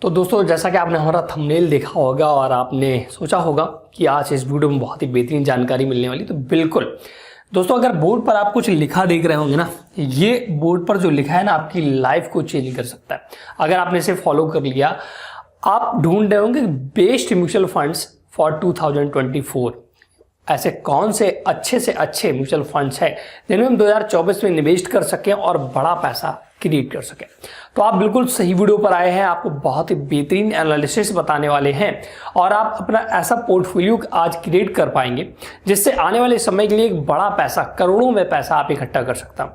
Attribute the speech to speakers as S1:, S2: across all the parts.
S1: तो दोस्तों, जैसा कि आपने हमारा थंबनेल देखा होगा और आपने सोचा होगा कि आज इस वीडियो में बहुत ही बेहतरीन जानकारी मिलने वाली, तो बिल्कुल दोस्तों, अगर बोर्ड पर आप कुछ लिखा देख रहे होंगे ना, ये बोर्ड पर जो लिखा है ना, आपकी लाइफ को चेंज कर सकता है। अगर आपने इसे फॉलो कर लिया, आप ढूंढ रहे होंगे बेस्ट म्यूचुअल फंड्स फॉर 2024, ऐसे कौन से अच्छे म्यूचुअल फंड्स हैं जिनमें हम 2024 में इन्वेस्ट कर सकें और बड़ा पैसा क्रिएट कर सकें। तो आप बिल्कुल सही वीडियो पर आए हैं। आपको बहुत ही बेहतरीन एनालिसिस बताने वाले हैं और आप अपना ऐसा पोर्टफोलियो आज क्रिएट कर पाएंगे जिससे आने वाले समय के लिए एक बड़ा पैसा, करोड़ों में पैसा आप इकट्ठा कर सकता हूं।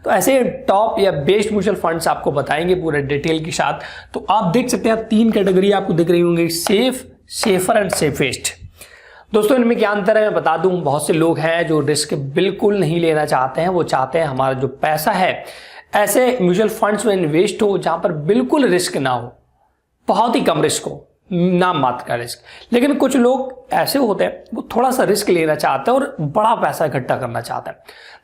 S1: तो ऐसे टॉप या बेस्ट म्यूचुअल फंड्स आपको बताएंगे पूरे डिटेल के साथ। तो आप देख सकते हैं, 3 कैटेगरी आपको दिख रही होंगी, सेफ, सेफर एंड सेफेस्ट। दोस्तों, इनमें क्या अंतर है मैं बता दूं। बहुत से लोग हैं जो रिस्क बिल्कुल नहीं लेना चाहते हैं। वो चाहते हैं हमारा जो पैसा है ऐसे म्यूचुअल फंड्स में इन्वेस्ट हो जहां पर बिल्कुल रिस्क ना हो, बहुत ही कम रिस्क हो, नाम मात्र का रिस्क। लेकिन कुछ लोग ऐसे होते हैं वो थोड़ा सा रिस्क लेना चाहते हैं और बड़ा पैसा इकट्ठा करना चाहते हैं।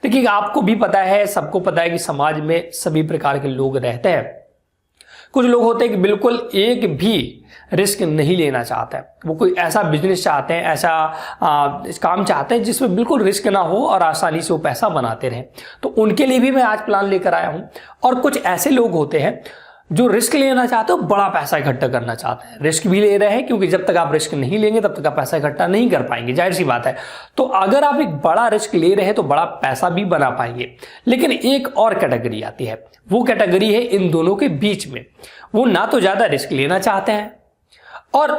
S1: देखिए, आपको भी पता है, सबको पता है कि समाज में सभी प्रकार के लोग रहते हैं। कुछ लोग होते हैं कि बिल्कुल एक भी रिस्क नहीं लेना चाहते हैं। वो कोई ऐसा बिजनेस चाहते हैं, ऐसा काम चाहते हैं जिसमें बिल्कुल रिस्क ना हो और आसानी से वो पैसा बनाते रहें। तो उनके लिए भी मैं आज प्लान लेकर आया हूं। और कुछ ऐसे लोग होते हैं जो रिस्क लेना चाहते हो, बड़ा पैसा इकट्ठा करना चाहते हैं। रिस्क भी ले रहे हैं क्योंकि जब तक आप रिस्क नहीं लेंगे तब तक आप पैसा इकट्ठा नहीं कर पाएंगे, जाहिर सी बात है। तो अगर आप एक बड़ा रिस्क ले रहे हैं तो बड़ा पैसा भी बना पाएंगे। लेकिन एक और कैटेगरी आती है, वो कैटेगरी है इन दोनों के बीच में। वो ना तो ज्यादा रिस्क लेना चाहते हैं और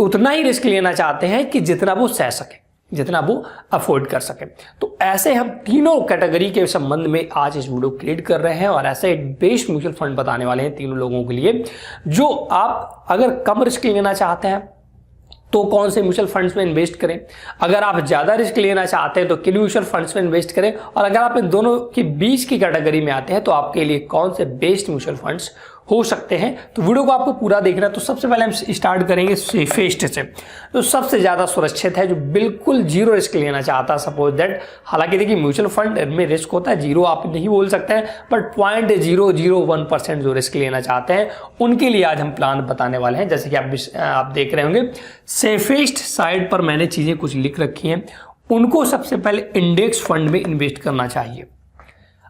S1: उतना ही रिस्क लेना चाहते हैं कि जितना वो सह सके, जितना वो अफोर्ड कर सके। तो ऐसे हम तीनों कैटेगरी के संबंध में आज इस वीडियो क्रिएट कर रहे हैं और ऐसे एक बेस्ट म्यूचुअल फंड बताने वाले हैं तीनों लोगों के लिए। जो आप अगर कम रिस्क लेना चाहते हैं तो कौन से म्यूचुअल फंड्स में इन्वेस्ट करें, अगर आप ज्यादा रिस्क लेना चाहते हैं तो किन म्यूचुअल फंड्स में इन्वेस्ट करें, और अगर आप इन दोनों के बीच की कैटेगरी में आते हैं तो आपके लिए कौन से बेस्ट म्यूचुअल फंड्स हो सकते हैं। तो वीडियो को आपको पूरा देखना है। तो सबसे पहले हम स्टार्ट करेंगे सेफेस्ट से, तो सबसे ज्यादा सुरक्षित है, जो बिल्कुल जीरो रिस्क लेना चाहता है। सपोज दैट, हालांकि देखिए म्यूचुअल फंड में रिस्क होता है, जीरो आप नहीं बोल सकते हैं, बट 0.001% जो रिस्क लेना चाहते हैं उनके लिए आज हम प्लान बताने वाले हैं। जैसे कि आप देख रहे होंगे सेफेस्ट साइड पर मैंने चीजें कुछ लिख रखी हैं। उनको सबसे पहले इंडेक्स फंड में इन्वेस्ट करना चाहिए।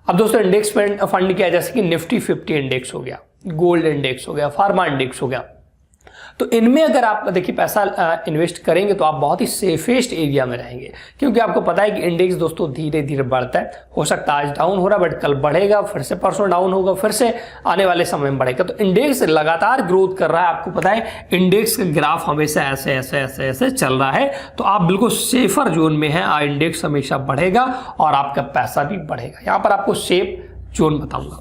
S1: अब दोस्तों, इंडेक्स फंड क्या है, जैसे कि निफ्टी 50 इंडेक्स हो गया, गोल्ड इंडेक्स हो गया, फार्मा इंडेक्स हो गया। तो इनमें अगर आप देखिए पैसा इन्वेस्ट करेंगे तो आप बहुत ही सेफेस्ट एरिया में रहेंगे, क्योंकि आपको पता है कि इंडेक्स दोस्तों धीरे धीरे बढ़ता है। हो सकता है आज डाउन हो रहा है बट कल बढ़ेगा, फिर से परसों डाउन होगा, फिर से आने वाले समय में बढ़ेगा। तो इंडेक्स लगातार ग्रोथ कर रहा है। आपको पता है इंडेक्स का ग्राफ हमेशा ऐसे ऐसे ऐसे ऐसे चल रहा है। तो आप बिल्कुल सेफर जोन में हैं। इंडेक्स हमेशा बढ़ेगा और आपका पैसा भी बढ़ेगा। यहाँ पर आपको सेफ जोन बताऊंगा।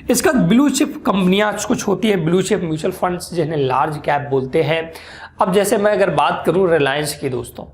S1: इसका ब्लू चिप कंपनियां कुछ होती है, ब्लू चिप म्यूचुअल फंड्स जिन्हें लार्ज कैप बोलते हैं। अब जैसे मैं अगर बात करूं रिलायंस की, दोस्तों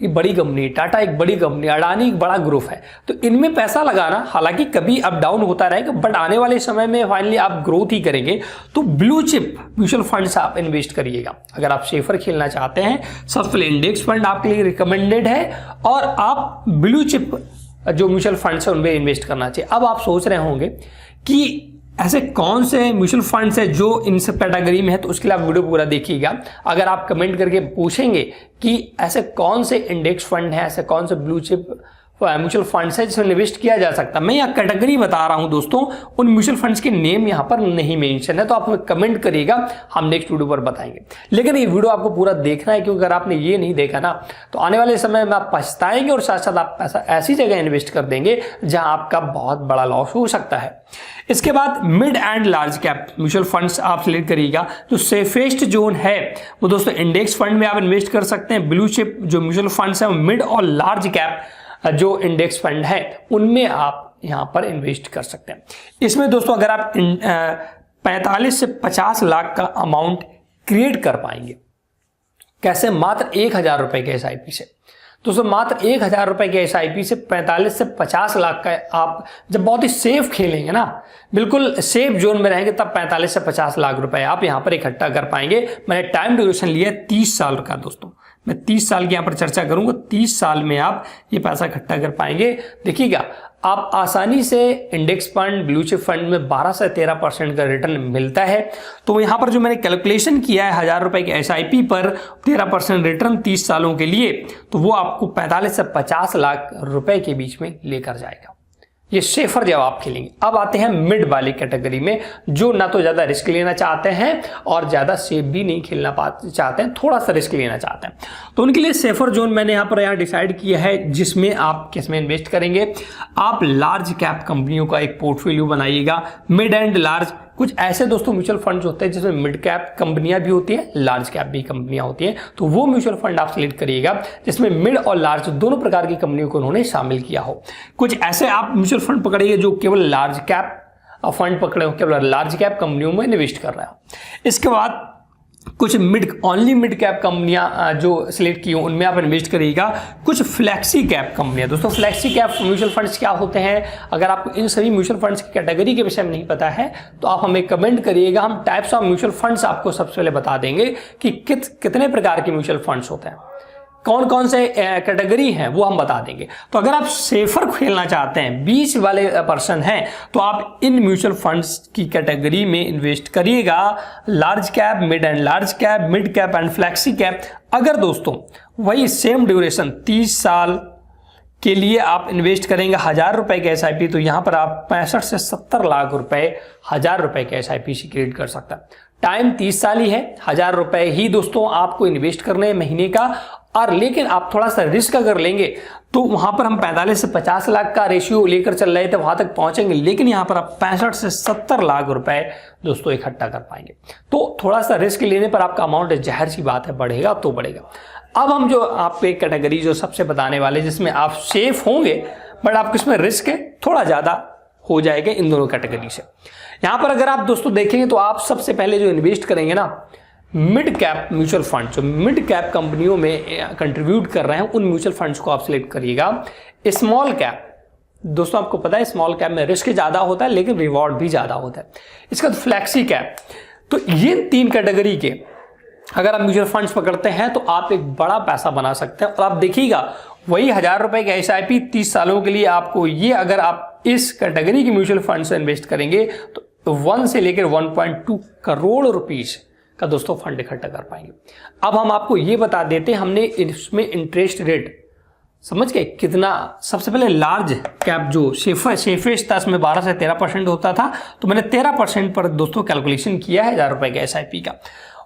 S1: ये बड़ी कंपनी, टाटा एक बड़ी कंपनी, अडानी एक बड़ा ग्रुप है। तो इनमें पैसा लगाना हालांकि कभी अप डाउन होता रहेगा, बट आने वाले समय में फाइनली आप ग्रोथ ही करेंगे। तो ब्लू चिप म्यूचुअल फंड्स आप इन्वेस्ट करिएगा। अगर आप सेफर खेलना चाहते हैं, सबसे पहले इंडेक्स फंड आपके लिए रिकमेंडेड है और आप ब्लू चिप जो म्यूचुअल फंड्स है उनमें इन्वेस्ट करना चाहिए। अब आप सोच रहे होंगे कि ऐसे कौन से म्यूचुअल फंड्स है जो इन सब कैटेगरी में है, तो उसके लिए आप वीडियो पूरा देखिएगा। अगर आप कमेंट करके पूछेंगे कि ऐसे कौन से इंडेक्स फंड है, ऐसे कौन से ब्लू चिप म्यूचुअल फंड्स है जिसमें निवेश किया जा सकता, मैं यहाँ कैटेगरी बता रहा हूं दोस्तों, उन म्यूचुअल फंड्स के नेम यहाँ पर नहीं मेंशन है। तो आप हमें कमेंट करिएगा, हम नेक्स्ट वीडियो पर बताएंगे। लेकिन ये वीडियो आपको पूरा देखना है, क्योंकि अगर आपने ये नहीं देखा ना तो आने वाले समय में आप पछताएंगे और साथ साथ आप पैसा ऐसी जगह इन्वेस्ट कर देंगे जहां आपका बहुत बड़ा लॉस हो सकता है। इसके बाद mid and large cap mutual funds आप सिलेक्ट करिएगा। जो सेफेस्ट जोन है वो दोस्तों इंडेक्स फंड में आप इन्वेस्ट कर सकते हैं। ब्लू चिप जो म्यूचुअल फंड्स है मिड और लार्ज कैप जो इंडेक्स फंड है उनमें आप यहां पर इन्वेस्ट कर सकते हैं। इसमें दोस्तों अगर आप 45 से 50 लाख का अमाउंट क्रिएट कर पाएंगे, कैसे, मात्र 1,000 रुपए के SIP से। दोस्तों मात्र 1,000 रुपए के SIP से 45 से 50 लाख का आप जब बहुत ही सेफ खेलेंगे ना, बिल्कुल सेफ जोन में रहेंगे, तब 45 से 50 लाख रुपए आप यहां पर इकट्ठा कर पाएंगे। मैंने टाइम ड्यूरेशन लिया 30 साल का दोस्तों। मैं 30 साल की यहाँ पर चर्चा करूंगा, 30 साल में आप ये पैसा इकट्ठा कर पाएंगे। देखिएगा, आप आसानी से index fund, blue chip fund में 12 से 13% का रिटर्न मिलता है। तो यहाँ पर जो मैंने कैलकुलेशन किया है 1000 रुपए के SIP पर 13% रिटर्न 30 सालों के लिए, तो वो आपको 45 से 50 लाख रुपए के बीच में लेकर जाएगा। ये सेफर जवाब खेलेंगे। अब आते हैं मिड वाली कैटेगरी में, जो ना तो ज्यादा रिस्क लेना चाहते हैं और ज्यादा सेफ भी नहीं खेलना चाहते हैं, थोड़ा सा रिस्क लेना चाहते हैं। तो उनके लिए सेफर जोन मैंने यहाँ डिसाइड किया है, जिसमें आप किसमें इन्वेस्ट करेंगे। आप लार्ज कैप कंपनियों का एक पोर्टफोलियो बनाइएगा, मिड एंड लार्ज। कुछ ऐसे दोस्तों म्यूचुअल फंड्स होते हैं जिसमें मिड कैप कंपनियां भी होती हैं, लार्ज कैप भी कंपनियां होती हैं। तो वो म्यूचुअल फंड आप सिलेक्ट करिएगा जिसमें मिड और लार्ज दोनों प्रकार की कंपनियों को उन्होंने शामिल किया हो। कुछ ऐसे आप म्यूचुअल फंड पकड़िए जो केवल लार्ज कैप फंड पकड़े हो, केवल लार्ज कैप कंपनियों में इन्वेस्ट कर रहे हो। इसके बाद कुछ ओनली मिड कैप कंपनियां जो सिलेक्ट की हो उनमें आप इन्वेस्ट करिएगा। कुछ फ्लैक्सी कैप कंपनियां, दोस्तों फ्लैक्सी कैप म्यूचुअल फंड्स क्या होते हैं, अगर आपको इन सभी म्यूचुअल फंड्स की कैटेगरी के विषय में नहीं पता है तो आप हमें कमेंट करिएगा। हम टाइप्स ऑफ म्यूचुअल फंड्स आपको सबसे पहले बता देंगे कि कितने प्रकार के म्यूचुअल फंड्स होते हैं, कौन कौन से कैटेगरी हैं वो हम बता देंगे। तो अगर आप सेफर खेलना चाहते हैं, 20 वाले पर्सन हैं, तो आप इन म्यूचुअल फंड्स की कैटेगरी में इन्वेस्ट करिएगा। Large cap, mid and large cap, mid cap and flexi cap. अगर दोस्तों वही सेम ड्यूरेशन 30 साल के लिए आप इन्वेस्ट करेंगे 1000 रुपए के SIP, तो यहां पर आप 65 से 70 लाख रुपए 1000 रुपए के SIP से क्रिएट कर सकता है। टाइम 30 साल ही है, 1000 रुपए ही दोस्तों आपको इन्वेस्ट करने महीने का। और लेकिन आप थोड़ा सा रिस्क अगर लेंगे तो वहां पर हम 45 से 50 लाख का रेशियो लेकर चल रहे थे, वहां तक पहुंचेंगे, लेकिन यहां पर आप 65 से 70 लाख रुपए दोस्तों इकट्ठा कर पाएंगे। तो थोड़ा सा रिस्क लेने पर आपका अमाउंट जाहिर सी बात है बढ़ेगा तो बढ़ेगा। अब हम जो आपको एक कैटेगरी जो सबसे बताने वाले जिसमें आप सेफ होंगे बट आपको इसमें रिस्क थोड़ा ज्यादा हो जाएगा इन दोनों कैटेगरी से। यहां पर अगर आप दोस्तों देखेंगे तो आप सबसे पहले जो इन्वेस्ट करेंगे ना, मिड कैप म्यूचुअल फंड, जो मिड कैप कंपनियों में कंट्रीब्यूट कर रहे हैं उन म्यूचुअल फंड्स को आप सिलेक्ट करिएगा। स्मॉल कैप, दोस्तों आपको पता है स्मॉल कैप में रिस्क ज्यादा होता है लेकिन रिवॉर्ड भी ज्यादा होता है। इसका फ्लैक्सी कैप, तो ये 3 कैटेगरी के अगर आप म्यूचुअल फंड्स पकड़ते हैं तो आप एक बड़ा पैसा बना सकते हैं। और आप देखिएगा वही 1000 रुपए के SIP 30 सालों के लिए आपको ये, अगर आप इस कैटेगरी के म्यूचुअल फंड से इन्वेस्ट करेंगे तो 1 से लेकर 1.2 करोड़ रुपीस का दोस्तों फंड इकट्ठा कर पाएंगे। अब हम आपको ये बता देते हैं हमने इसमें इंटरेस्ट रेट समझ गए कितना। सबसे पहले लार्ज कैप जो सेफेस्ट था उसमें 12 से 13% होता था, तो मैंने 13% पर दोस्तों कैलकुलेशन किया है 1000 रुपए के SIP का।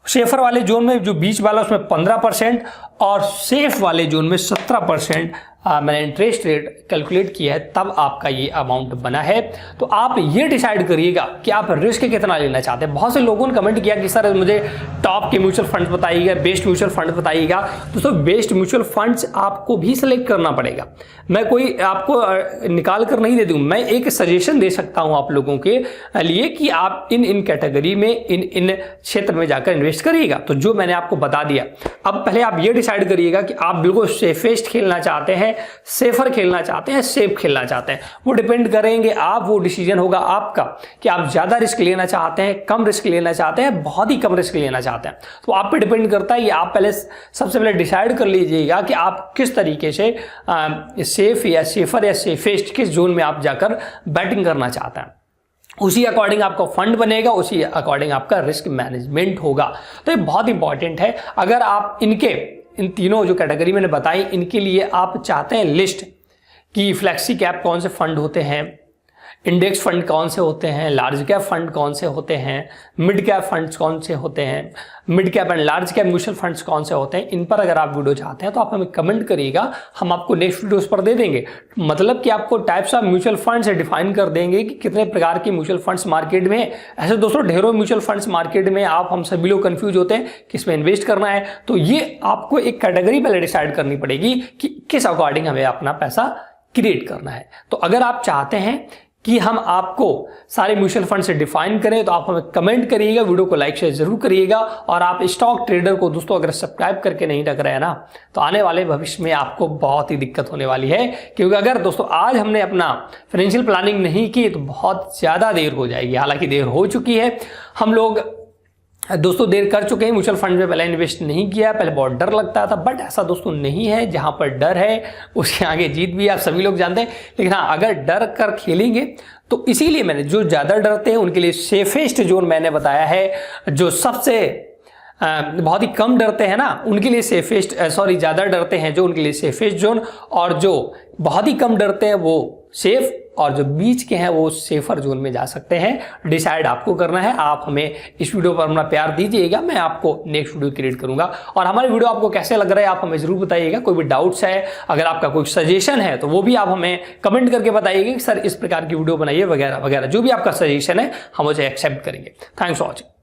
S1: सेफर वाले जोन में जो बीच वाला उसमें 15% और सेफ वाले जोन में 17% मैंने इंटरेस्ट रेट कैलकुलेट किया है, तब आपका ये अमाउंट बना है। तो आप ये डिसाइड करिएगा कि आप रिस्क कितना लेना चाहते हैं। बहुत से लोगों ने कमेंट किया कि सर मुझे टॉप के म्यूचुअल फंड बताइएगा, बेस्ट म्यूचुअल फंड बताइएगा। दोस्तों बेस्ट म्यूचुअल फंड्स आपको भी सिलेक्ट करना पड़ेगा, मैं कोई आपको निकाल कर नहीं दे दूँ, मैं एक सजेशन दे सकता हूँ आप लोगों के लिए कि आप इन कैटेगरी में इन क्षेत्र में जाकर इन्वेस्ट करिएगा। तो जो मैंने आपको बता दिया, अब पहले आप ये डिसाइड करिएगा कि आप बिल्कुल सेफेस्ट खेलना चाहते हैं, सेफर खेलना चाहते हैं, सेफ खेलना चाहते हैं। वो डिपेंड करेंगे आप, वो डिसीजन होगा आपका कि आप ज्यादा रिस्क लेना चाहते हैं, कम रिस्क लेना चाहते हैं, बहुत ही कम रिस्क लेना चाहते हैं। तो आप पे डिपेंड करता है। ये आप पहले सबसे पहले डिसाइड कर लीजिएगा कि आप किस तरीके से सेफ या सेफर या सेफेस्ट किस जोन में आप जाकर बैटिंग करना चाहते हैं। उसी अकॉर्डिंग आपका फंड बनेगा, उसी अकॉर्डिंग आपका रिस्क मैनेजमेंट होगा। तो ये बहुत इंपॉर्टेंट है। अगर आप इन तीनों जो कैटेगरी मैंने बताई इनके लिए आप चाहते हैं लिस्ट कि फ्लैक्सी कैप कौन से फंड होते हैं, इंडेक्स फंड कौन से होते हैं, लार्ज कैप फंड कौन से होते हैं, मिड कैप फंड्स कौन से होते हैं, mid cap and large cap mutual funds कौन से होते हैं, इन पर अगर आप वीडियो चाहते हैं तो आप हमें कमेंट करिएगा, हम आपको नेक्स्ट वीडियोस पर दे देंगे। मतलब कि आपको types of mutual funds define कर देंगे कि कितने प्रकार के म्यूचुअल फंड्स मार्केट में है। ऐसे दोस्तों ढेरों म्यूचुअल फंड्स मार्केट में, आप हम सभी लोग कंफ्यूज होते हैं किसमें इन्वेस्ट करना है। तो ये आपको एक कैटेगरी पहले डिसाइड करनी पड़ेगी कि किस अकॉर्डिंग हमें अपना पैसा क्रिएट करना है। तो अगर आप चाहते हैं कि हम आपको सारे म्यूचुअल फंड से डिफाइन करें तो आप हमें कमेंट करिएगा, वीडियो को लाइक शेयर जरूर करिएगा। और आप स्टॉक ट्रेडर को दोस्तों अगर सब्सक्राइब करके नहीं रख रहे हैं ना, तो आने वाले भविष्य में आपको बहुत ही दिक्कत होने वाली है। क्योंकि अगर दोस्तों आज हमने अपना फाइनेंशियल प्लानिंग नहीं की तो बहुत ज़्यादा देर हो जाएगी। हालांकि देर हो चुकी है, हम लोग दोस्तों देर कर चुके हैं, म्यूचुअल फंड में पहले इन्वेस्ट नहीं किया, पहले बहुत डर लगता था, बट ऐसा दोस्तों नहीं है। जहां पर डर है उसके आगे जीत भी, आप सभी लोग जानते हैं। लेकिन हाँ, अगर डर कर खेलेंगे तो इसीलिए मैंने जो ज़्यादा डरते हैं उनके लिए सेफेस्ट जोन मैंने बताया है। जो सबसे बहुत ही कम डरते हैं ना उनके लिए सेफेस्ट, ज़्यादा डरते हैं जो, उनके लिए सेफेस्ट जोन, और जो बहुत ही कम डरते हैं वो सेफ, और जो बीच के हैं वो सेफर जोन में जा सकते हैं। डिसाइड आपको करना है। आप हमें इस वीडियो पर अपना प्यार दीजिएगा, मैं आपको नेक्स्ट वीडियो क्रिएट करूंगा। और हमारे वीडियो आपको कैसे लग रहा है आप हमें जरूर बताइएगा। कोई भी डाउट्स है, अगर आपका कोई सजेशन है तो वो भी आप हमें कमेंट करके बताइएगा कि सर इस प्रकार की वीडियो बनाइए वगैरह वगैरह। जो भी आपका सजेशन है हम उसे एक्सेप्ट करेंगे। Thanks for watching.